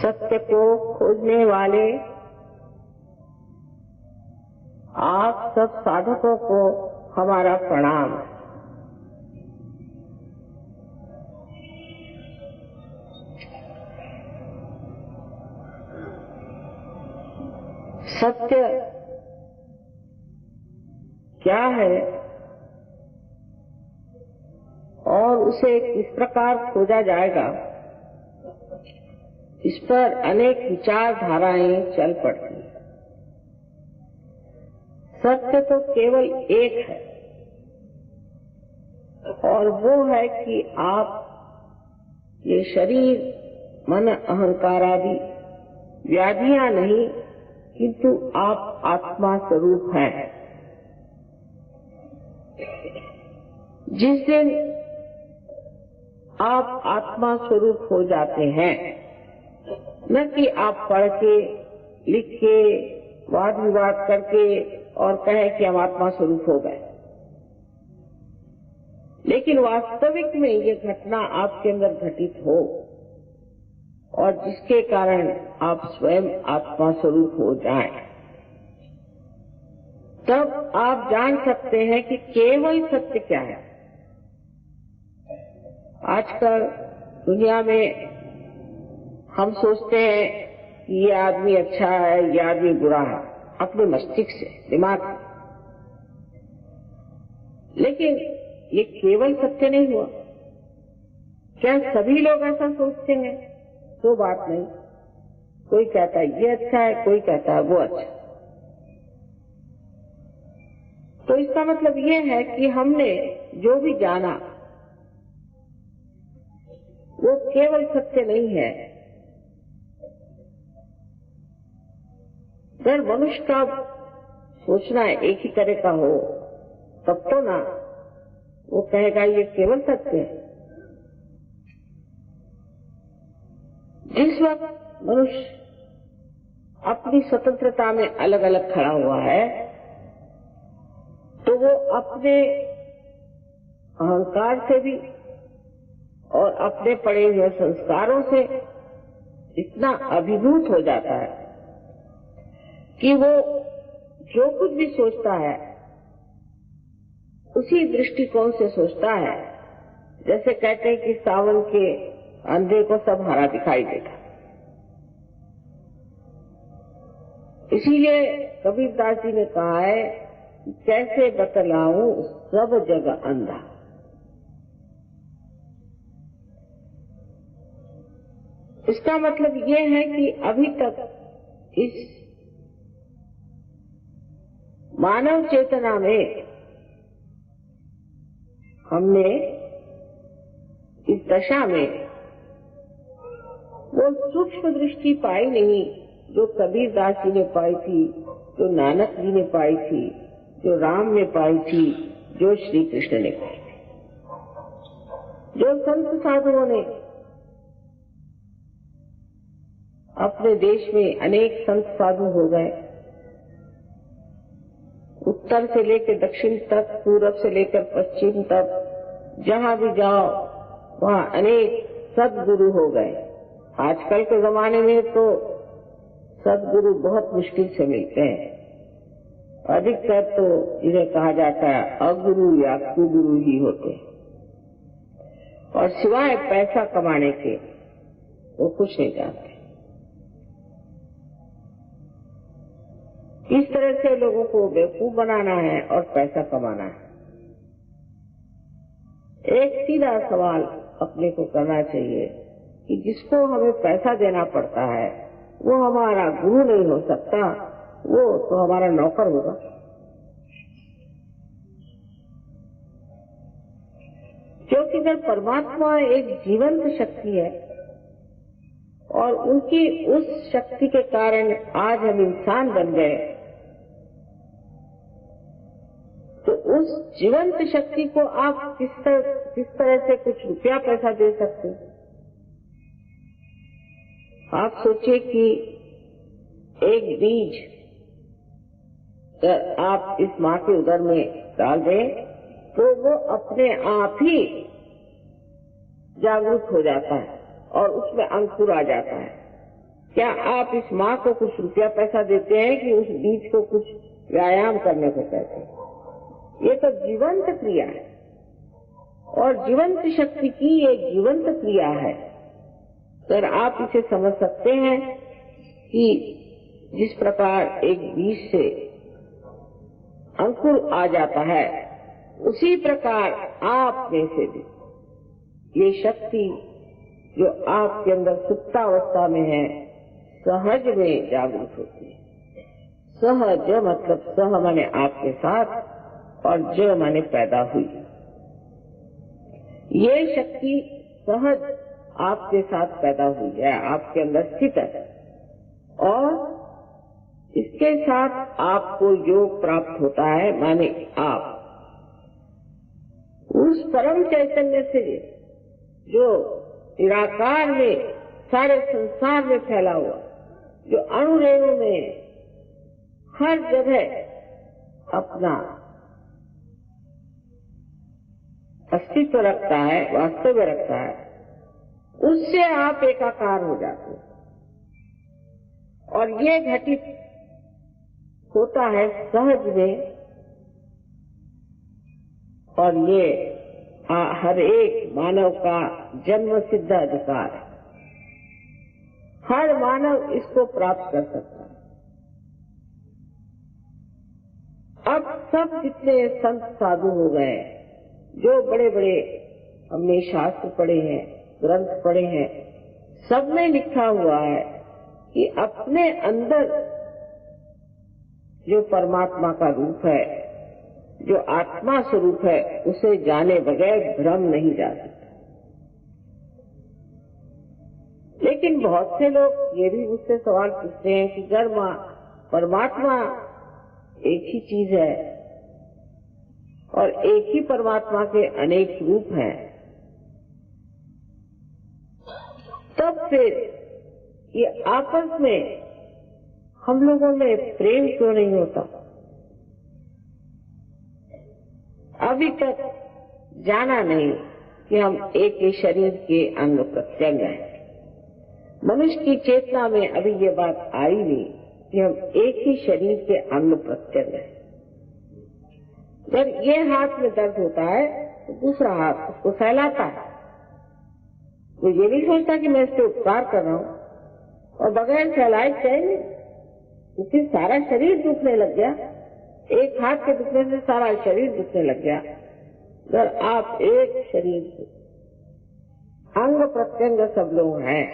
सत्य को खोजने वाले आप सब साधकों को हमारा प्रणाम। सत्य क्या है और उसे किस प्रकार खोजा जाएगा, इस पर अनेक विचारधाराएं चल पड़ती हैं। सत्य तो केवल एक है और वो है कि आप ये शरीर, मन, अहंकार आदि व्याधियां नहीं, किंतु आप आत्मा स्वरूप हैं। जिस दिन आप आत्मा स्वरूप हो जाते हैं, न कि आप पढ़ के, लिख के, वाद विवाद करके और कहें कि हम आत्मा स्वरूप हो गए, लेकिन वास्तविक में ये घटना आपके अंदर घटित हो और जिसके कारण आप स्वयं आत्मा स्वरूप हो जाएं, तब आप जान सकते हैं कि केवल सत्य क्या है। आजकल दुनिया में हम सोचते हैं कि ये आदमी अच्छा है, ये आदमी बुरा है, अपने मस्तिष्क से, दिमाग से। लेकिन ये केवल सत्य नहीं हुआ। क्या सभी लोग ऐसा सोचते हैं? तो बात नहीं। कोई कहता है ये अच्छा है, कोई कहता है वो अच्छा। तो इसका मतलब ये है कि हमने जो भी जाना वो केवल सत्य नहीं है। अगर मनुष्य का सोचना एक ही तरह का हो, तब तो ना वो कहेगा ये केवल सत्य है। जिस वक्त मनुष्य अपनी स्वतंत्रता में अलग अलग खड़ा हुआ है, तो वो अपने अहंकार से भी और अपने पड़े हुए संस्कारों से इतना अभिभूत हो जाता है कि वो जो कुछ भी सोचता है उसी दृष्टिकोण से सोचता है। जैसे कहते हैं कि सावन के अंधे को सब हरा दिखाई देता। इसीलिए कबीरदास जी ने कहा है कि कैसे बतलाऊं सब जगह अंधा। इसका मतलब ये है कि अभी तक इस मानव चेतना में हमने इस दशा में वो सूक्ष्म दृष्टि पाई नहीं जो कबीरदास जी ने पाई थी, जो नानक जी ने पाई थी, जो राम ने पाई थी, जो श्री कृष्ण ने पाई थी, जो संत साधुओं ने अपने देश में अनेक संत साधु हो गए। उत्तर से लेकर दक्षिण तक, पूरब से लेकर पश्चिम तक, जहां भी जाओ वहां अनेक सद्गुरु हो गए। आजकल के जमाने में तो सद्गुरु बहुत मुश्किल से मिलते हैं। अधिकतर तो इन्हें कहा जाता है अगुरु या कुगुरु ही होते हैं, और सिवाय पैसा कमाने के वो कुछ नहीं जानते। इस तरह से लोगों को बेवकूफ बनाना है और पैसा कमाना है। एक सीधा सवाल अपने को करना चाहिए कि जिसको हमें पैसा देना पड़ता है वो हमारा गुरु नहीं हो सकता, वो तो हमारा नौकर होगा। क्योंकि जब परमात्मा एक जीवंत शक्ति है और उनकी उस शक्ति के कारण आज हम इंसान बन गए, तो उस जीवंत शक्ति को आप किस तरह से कुछ रुपया पैसा दे सकते हैं? आप सोचिए कि एक बीज आप इस माँ के उदर में डाल दें तो वो अपने आप ही जागरूक हो जाता है और उसमें अंकुर आ जाता है। क्या आप इस माँ को कुछ रुपया पैसा देते हैं कि उस बीज को कुछ व्यायाम करने को कहते हैं? ये तो जीवंत क्रिया है और जीवंत शक्ति की एक जीवंत क्रिया है। सर आप इसे समझ सकते हैं कि जिस प्रकार एक बीज से अंकुर आ जाता है, उसी प्रकार आप में से भी ये शक्ति जो आपके अंदर सुप्तावस्था में है, सहज में जागृत होती है। सहज मतलब सह माने आपके साथ और ज माने पैदा हुई। ये शक्ति सहज आपके साथ पैदा हुई है, आपके अंदर स्थित है और इसके साथ आपको योग प्राप्त होता है। माने आप उस परम चैतन्य से जो निराकार में सारे संसार में फैला हुआ, जो अणु रेणु में हर जगह अपना अस्तित्व रखता है, वास्तव रखता है, उससे आप एकाकार हो जाते हैं। और ये घटित होता है सहज में और ये हर एक मानव का जन्म सिद्ध अधिकार है। हर मानव इसको प्राप्त कर सकता है। अब सब जितने संत साधु हो गए, जो बड़े बड़े हमने शास्त्र पढ़े हैं, ग्रंथ पढ़े हैं, सब में लिखा हुआ है कि अपने अंदर जो परमात्मा का रूप है, जो आत्मा स्वरूप है, उसे जाने बगैर भ्रम नहीं जा सकता। लेकिन बहुत से लोग ये भी मुझसे सवाल पूछते हैं कि अगर परमात्मा एक ही चीज है और एक ही परमात्मा के अनेक रूप हैं, तब फिर ये आपस में हम लोगों में प्रेम क्यों नहीं होता? अभी तक जाना नहीं कि हम एक ही शरीर के अंग प्रत्यंग हैं। मनुष्य की चेतना में अभी ये बात आई नहीं कि हम एक ही शरीर के अंग प्रत्यंग हैं। जब ये हाथ में दर्द होता है तो दूसरा हाथ उसको फैलाता है। वो ये नहीं सोचता कि मैं इससे उपकार कर रहा हूँ और बगैर फैलाए चाहिए, क्योंकि सारा शरीर दुखने लग गया। एक हाथ के दुखने से सारा शरीर दुखने लग गया। अगर आप एक शरीर से अंग प्रत्यंग सब लोग हैं,